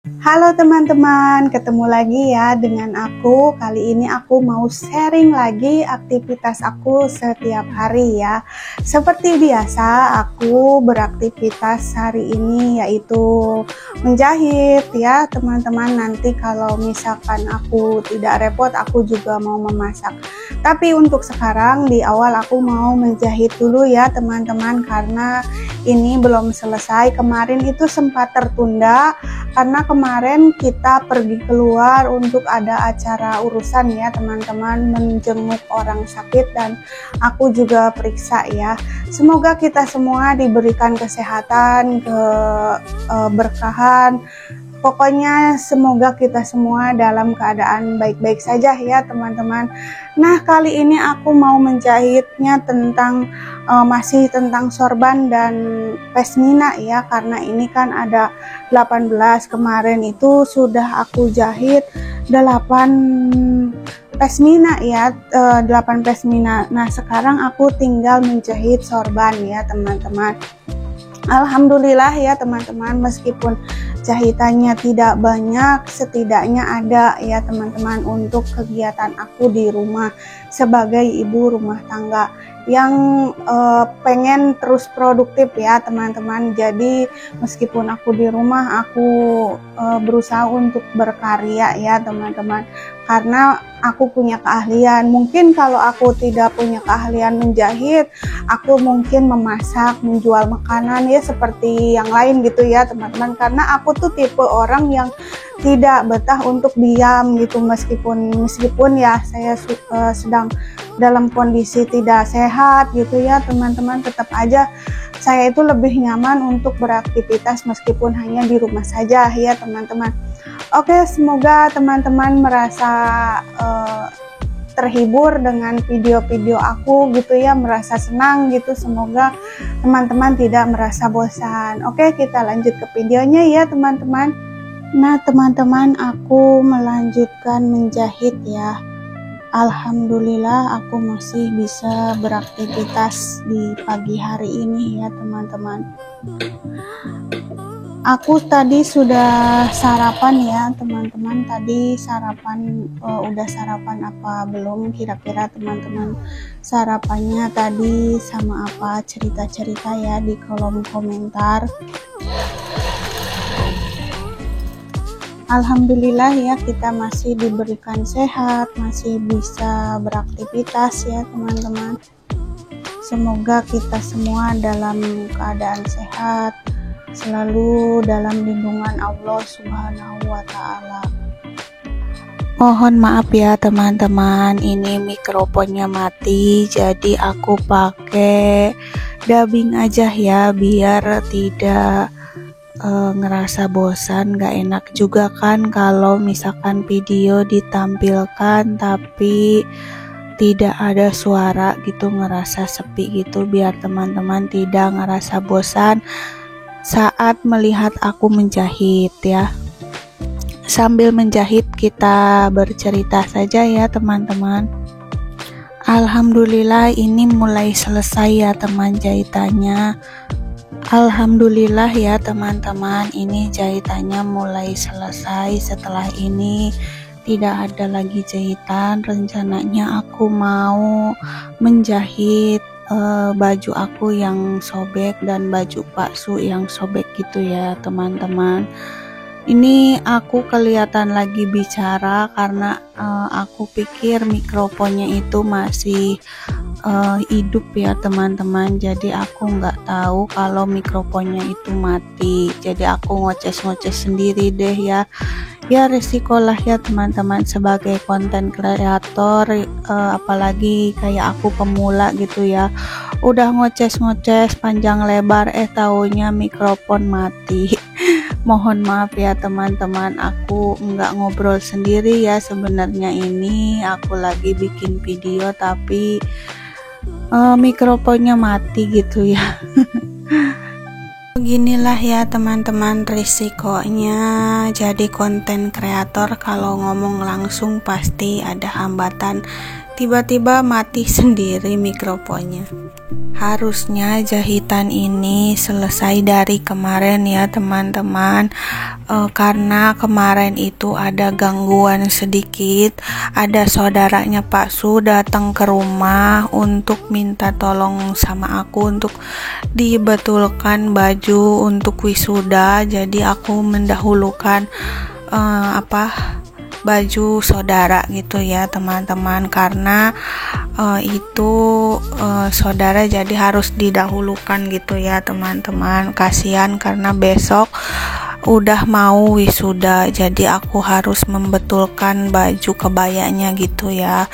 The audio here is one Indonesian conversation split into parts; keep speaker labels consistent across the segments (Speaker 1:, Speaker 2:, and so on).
Speaker 1: Halo teman-teman, ketemu lagi ya dengan aku. Kali ini aku mau sharing lagi aktivitas aku setiap hari ya. Seperti biasa, aku beraktivitas hari ini yaitu menjahit ya teman-teman. Nanti kalau misalkan aku tidak repot, aku juga mau memasak. Tapi untuk sekarang di awal aku mau menjahit dulu ya teman-teman, karena ini belum selesai. Kemarin itu sempat tertunda karena kemarin kita pergi keluar untuk ada acara urusan ya teman-teman, menjenguk orang sakit dan aku juga periksa ya. Semoga kita semua diberikan kesehatan, keberkahan. Pokoknya semoga kita semua dalam keadaan baik-baik saja ya teman-teman. Nah, kali ini aku mau menjahitnya tentang masih tentang sorban dan pasmina ya, karena ini kan ada 18. Kemarin itu sudah aku jahit 8 pasmina ya, 8 pasmina. Nah, sekarang aku tinggal menjahit sorban ya teman-teman. Alhamdulillah ya teman-teman, meskipun jahitannya tidak banyak, setidaknya ada ya teman-teman untuk kegiatan aku di rumah sebagai ibu rumah tangga yang pengen terus produktif ya teman-teman. Jadi meskipun aku di rumah, aku berusaha untuk berkarya ya teman-teman, karena aku punya keahlian. Mungkin kalau aku tidak punya keahlian menjahit, aku mungkin memasak, menjual makanan ya seperti yang lain gitu ya teman-teman, karena aku tuh tipe orang yang tidak betah untuk diam gitu, meskipun ya saya sedang dalam kondisi tidak sehat gitu ya teman-teman, tetap aja saya itu lebih nyaman untuk beraktivitas meskipun hanya di rumah saja ya teman-teman. Oke, semoga teman-teman merasa terhibur dengan video-video aku gitu ya, merasa senang gitu. Semoga teman-teman tidak merasa bosan. Oke, kita lanjut ke videonya ya teman-teman. Nah teman-teman, aku melanjutkan menjahit ya. Alhamdulillah aku masih bisa beraktivitas di pagi hari ini ya teman-teman. Aku tadi sudah sarapan ya teman-teman. Tadi sarapan, udah sarapan apa belum kira-kira teman-teman? Sarapannya tadi sama apa, cerita-cerita ya di kolom komentar. Alhamdulillah ya, kita masih diberikan sehat, masih bisa beraktivitas ya teman-teman. Semoga kita semua dalam keadaan sehat, selalu dalam lindungan Allah Subhanahu wa Ta'ala. Mohon maaf ya teman-teman, ini mikrofonnya mati, jadi aku pakai dubbing aja ya, biar tidak ngerasa bosan. Gak enak juga kan kalau misalkan video ditampilkan tapi tidak ada suara gitu, ngerasa sepi gitu, biar teman-teman tidak ngerasa bosan saat melihat aku menjahit ya. Sambil menjahit kita bercerita saja ya teman-teman. Alhamdulillah ini mulai selesai ya teman jahitannya. Alhamdulillah ya teman-teman, ini jahitannya mulai selesai. Setelah ini tidak ada lagi jahitan. Rencananya aku mau menjahit baju aku yang sobek dan baju Pak Su yang sobek gitu ya teman-teman. Ini aku kelihatan lagi bicara karena aku pikir mikrofonnya itu masih hidup ya teman-teman, jadi aku nggak tahu kalau mikrofonnya itu mati, jadi aku ngoces-ngoces sendiri deh ya. Ya resikolah ya teman-teman sebagai konten kreator, apalagi kayak aku pemula gitu ya, udah ngoces-ngoces panjang lebar taunya mikrofon mati. Mohon maaf ya teman-teman, aku nggak ngobrol sendiri ya, sebenarnya ini aku lagi bikin video tapi mikrofonnya mati gitu ya. Beginilah ya teman-teman risikonya jadi konten kreator, kalau ngomong langsung pasti ada hambatan tiba-tiba mati sendiri mikrofonnya. Harusnya jahitan ini selesai dari kemarin ya teman-teman, karena kemarin itu ada gangguan sedikit. Ada saudaranya Pak Su datang ke rumah untuk minta tolong sama aku untuk dibetulkan baju untuk wisuda. Jadi aku mendahulukan baju saudara gitu ya teman-teman, karena itu saudara jadi harus didahulukan gitu ya teman-teman. Kasihan karena besok udah mau wisuda, jadi aku harus membetulkan baju kebayanya gitu ya.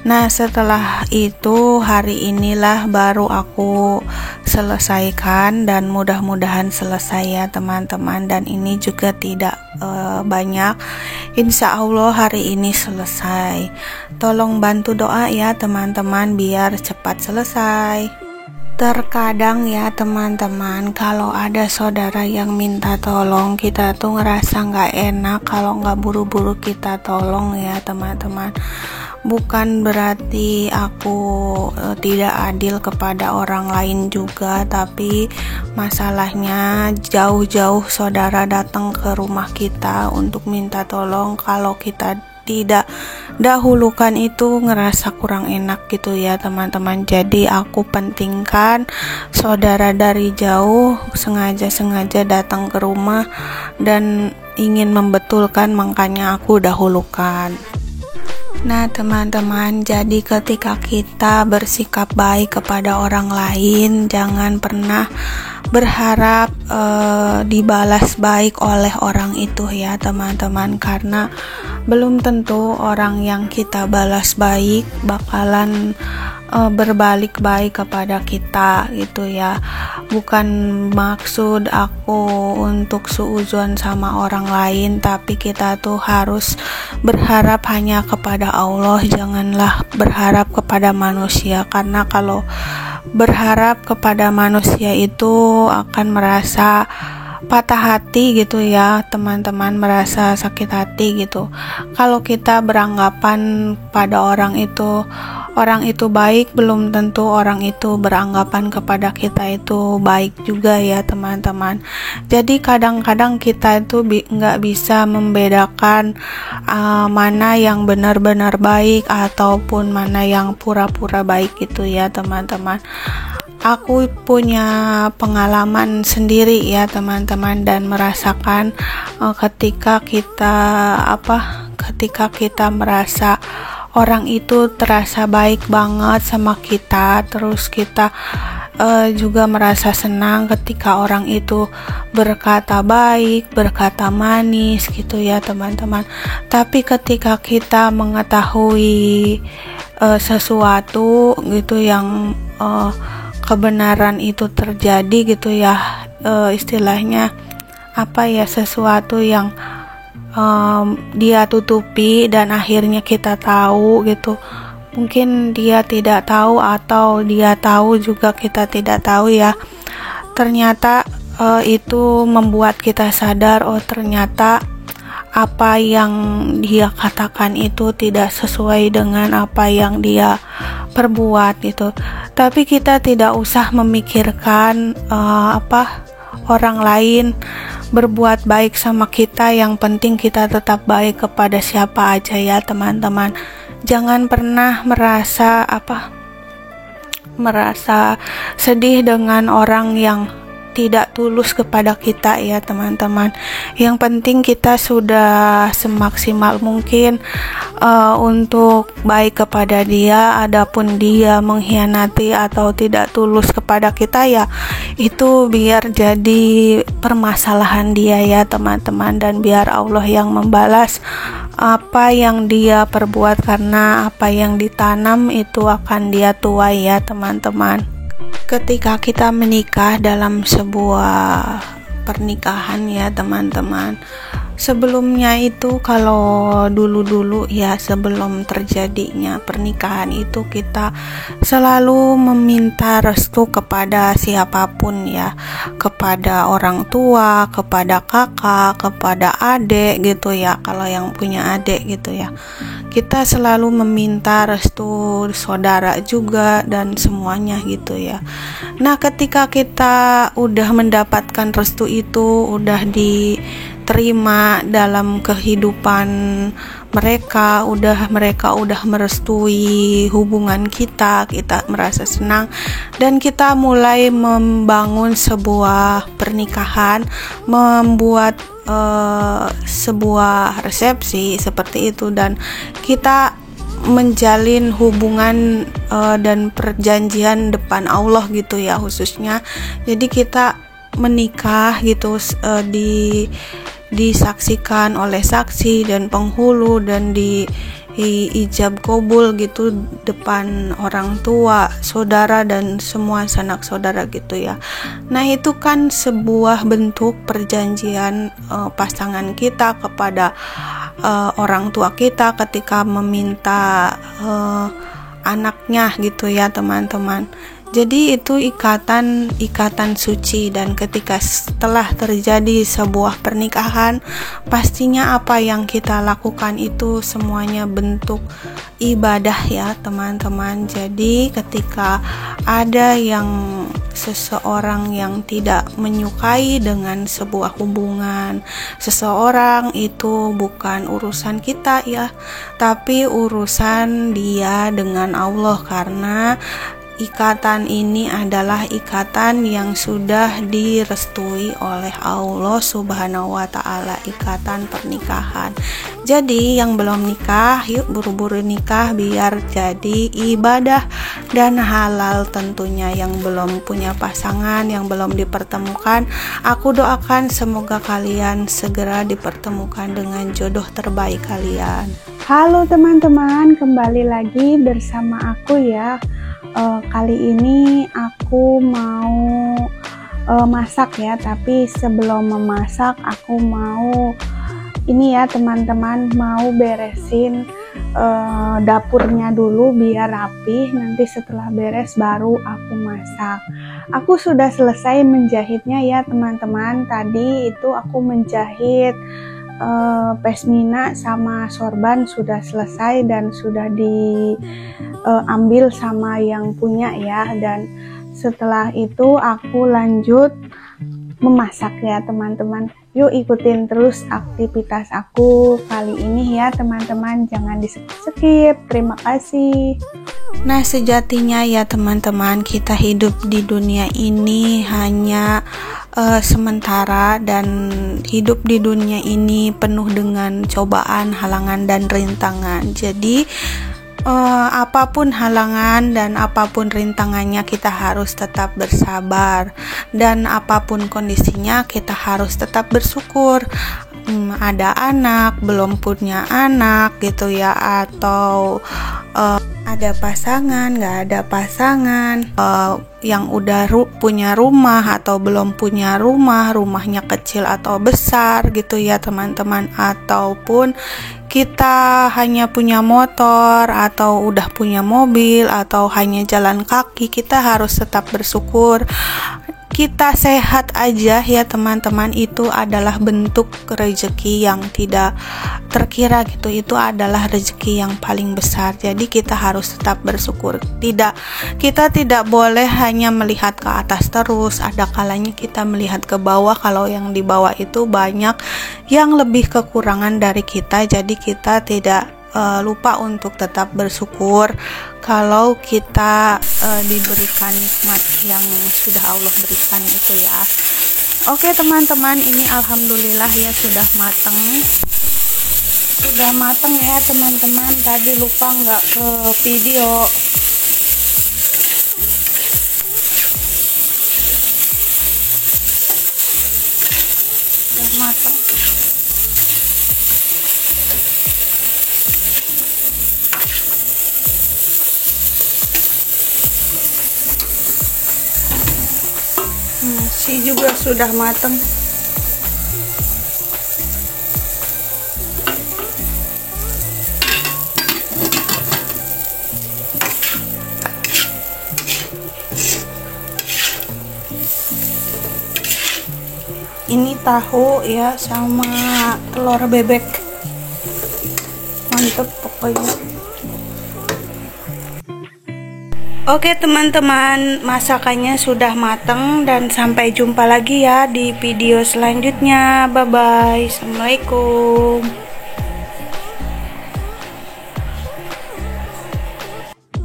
Speaker 1: Nah setelah itu hari inilah baru aku selesaikan, dan mudah-mudahan selesai ya teman-teman. Dan ini juga tidak banyak, insya Allah hari ini selesai. Tolong bantu doa ya teman-teman biar cepat selesai. Terkadang ya teman-teman, kalau ada saudara yang minta tolong, kita tuh ngerasa nggak enak kalau nggak buru-buru kita tolong ya teman-teman. Bukan berarti aku tidak adil kepada orang lain juga, tapi masalahnya jauh-jauh saudara datang ke rumah kita untuk minta tolong, kalau kita tidak dahulukan itu ngerasa kurang enak gitu ya teman-teman. Jadi aku pentingkan saudara dari jauh sengaja datang ke rumah dan ingin membetulkan, makanya aku dahulukan. Nah teman-teman, jadi ketika kita bersikap baik kepada orang lain, jangan pernah berharap dibalas baik oleh orang itu ya teman-teman, karena belum tentu orang yang kita balas baik bakalan berbalik baik kepada kita gitu ya. Bukan maksud aku untuk suudzon sama orang lain, tapi kita tuh harus berharap hanya kepada Allah, janganlah berharap kepada manusia, karena kalau berharap kepada manusia itu akan merasa patah hati gitu ya teman-teman, merasa sakit hati gitu. Kalau kita beranggapan pada orang itu baik, belum tentu orang itu beranggapan kepada kita itu baik juga ya teman-teman. Jadi kadang-kadang kita itu nggak bisa membedakan mana yang benar-benar baik ataupun mana yang pura-pura baik gitu ya teman-teman. Aku punya pengalaman sendiri ya teman-teman, dan merasakan ketika kita merasa orang itu terasa baik banget sama kita, terus kita juga merasa senang ketika orang itu berkata baik, berkata manis gitu ya teman-teman. Tapi ketika kita mengetahui sesuatu gitu yang kebenaran itu terjadi gitu ya, istilahnya sesuatu yang dia tutupi dan akhirnya kita tahu gitu. Mungkin dia tidak tahu atau dia tahu juga kita tidak tahu ya. Ternyata itu membuat kita sadar, oh ternyata apa yang dia katakan itu tidak sesuai dengan apa yang dia perbuat gitu. Tapi kita tidak usah memikirkan orang lain berbuat baik sama kita, yang penting kita tetap baik kepada siapa aja ya teman-teman. Jangan pernah merasa sedih dengan orang yang tidak tulus kepada kita ya teman-teman. Yang penting kita sudah semaksimal mungkin untuk baik kepada dia. Adapun dia mengkhianati atau tidak tulus kepada kita, ya itu biar jadi permasalahan dia ya teman-teman, dan biar Allah yang membalas apa yang dia perbuat, karena apa yang ditanam itu akan dia tuai ya teman-teman. Ketika kita menikah dalam sebuah pernikahan ya teman-teman, Sebelumnya itu kalau dulu-dulu ya, sebelum terjadinya pernikahan itu kita selalu meminta restu kepada siapapun ya, kepada orang tua, kepada kakak, kepada adik gitu ya, kalau yang punya adik gitu ya. Kita selalu meminta restu saudara juga dan semuanya gitu ya. Nah, ketika kita udah mendapatkan restu itu, udah diterima dalam kehidupan mereka udah merestui hubungan kita merasa senang dan kita mulai membangun sebuah pernikahan, membuat sebuah resepsi seperti itu, dan kita menjalin hubungan dan perjanjian depan Allah gitu ya khususnya. Jadi kita menikah gitu disaksikan oleh saksi dan penghulu dan di ijab kabul gitu depan orang tua, saudara dan semua sanak saudara gitu ya. Nah, itu kan sebuah bentuk perjanjian pasangan kita kepada orang tua kita ketika meminta anaknya gitu ya teman-teman. Jadi itu ikatan suci, dan ketika setelah terjadi sebuah pernikahan, pastinya apa yang kita lakukan itu semuanya bentuk ibadah ya teman-teman. Jadi ketika ada seseorang yang tidak menyukai dengan sebuah hubungan seseorang, itu bukan urusan kita ya, tapi urusan dia dengan Allah, karena ikatan ini adalah ikatan yang sudah direstui oleh Allah Subhanahu wa Ta'ala, ikatan pernikahan. Jadi yang belum nikah, yuk buru-buru nikah biar jadi ibadah dan halal tentunya. Yang belum punya pasangan, yang belum dipertemukan, aku doakan semoga kalian segera dipertemukan dengan jodoh terbaik kalian. Halo teman-teman, kembali lagi bersama aku ya. Kali ini aku mau masak ya, tapi sebelum memasak aku mau ini ya teman-teman, mau beresin dapurnya dulu biar rapi. Nanti setelah beres baru aku masak. Aku sudah selesai menjahitnya ya teman-teman. Tadi itu aku menjahit pesmina sama sorban sudah selesai dan sudah diambil sama yang punya ya. Dan setelah itu aku lanjut memasak ya teman-teman. Yuk ikutin terus aktivitas aku kali ini ya teman-teman, jangan di skip. Terima kasih. Nah, sejatinya ya teman-teman, kita hidup di dunia ini hanya sementara, dan hidup di dunia ini penuh dengan cobaan, halangan dan rintangan. Jadi apapun halangan dan apapun rintangannya, kita harus tetap bersabar, dan apapun kondisinya kita harus tetap bersyukur. Ada anak, belum punya anak gitu ya, atau ada pasangan, nggak ada pasangan, yang udah punya rumah atau belum punya rumah, rumahnya kecil atau besar gitu ya teman-teman, ataupun kita hanya punya motor atau udah punya mobil atau hanya jalan kaki, kita harus tetap bersyukur. Kita sehat aja ya teman-teman, itu adalah bentuk rezeki yang tidak terkira gitu. Itu adalah rezeki yang paling besar. Jadi kita harus tetap bersyukur. Kita tidak boleh hanya melihat ke atas terus. Ada kalanya kita melihat ke bawah, kalau yang di bawah itu banyak yang lebih kekurangan dari kita. Jadi kita tidak lupa untuk tetap bersyukur kalau kita diberikan nikmat yang sudah Allah berikan itu ya. Oke teman-teman, ini alhamdulillah ya sudah mateng ya teman-teman. Tadi lupa nggak ke video. Sudah mateng. Nasi juga sudah matang. tahu ya sama telur bebek, mantep pokoknya. Oke teman-teman, masakannya sudah mateng dan sampai jumpa lagi ya di video selanjutnya. Bye bye. Assalamualaikum.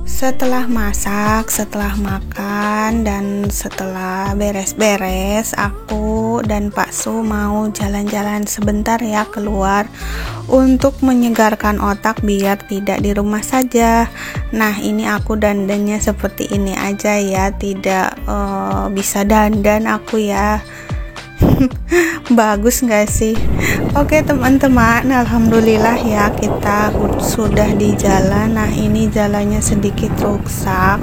Speaker 1: Setelah masak, setelah makan, dan setelah beres-beres, aku dan Pak Su mau jalan-jalan sebentar ya keluar untuk menyegarkan otak biar tidak di rumah saja. Nah, ini aku dandannya seperti ini aja ya, tidak bisa dandan aku ya. Bagus nggak sih? Oke teman-teman, alhamdulillah ya kita sudah di jalan. Nah, ini jalannya sedikit rusak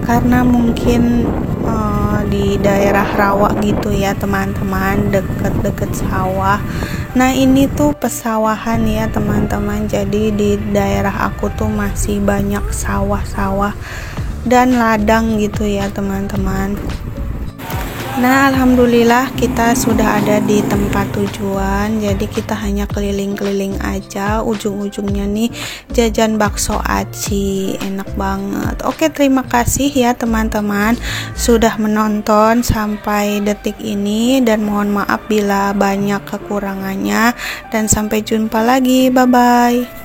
Speaker 1: karena mungkin di daerah rawa gitu ya teman-teman, deket-deket sawah. Nah, ini tuh pesawahan ya teman-teman, jadi di daerah aku tuh masih banyak sawah-sawah dan ladang gitu ya teman-teman. Nah, alhamdulillah kita sudah ada di tempat tujuan. Jadi kita hanya keliling-keliling aja. Ujung-ujungnya nih jajan bakso aci, enak banget. Oke, terima kasih ya teman-teman sudah menonton sampai detik ini, dan mohon maaf bila banyak kekurangannya, dan sampai jumpa lagi. Bye bye.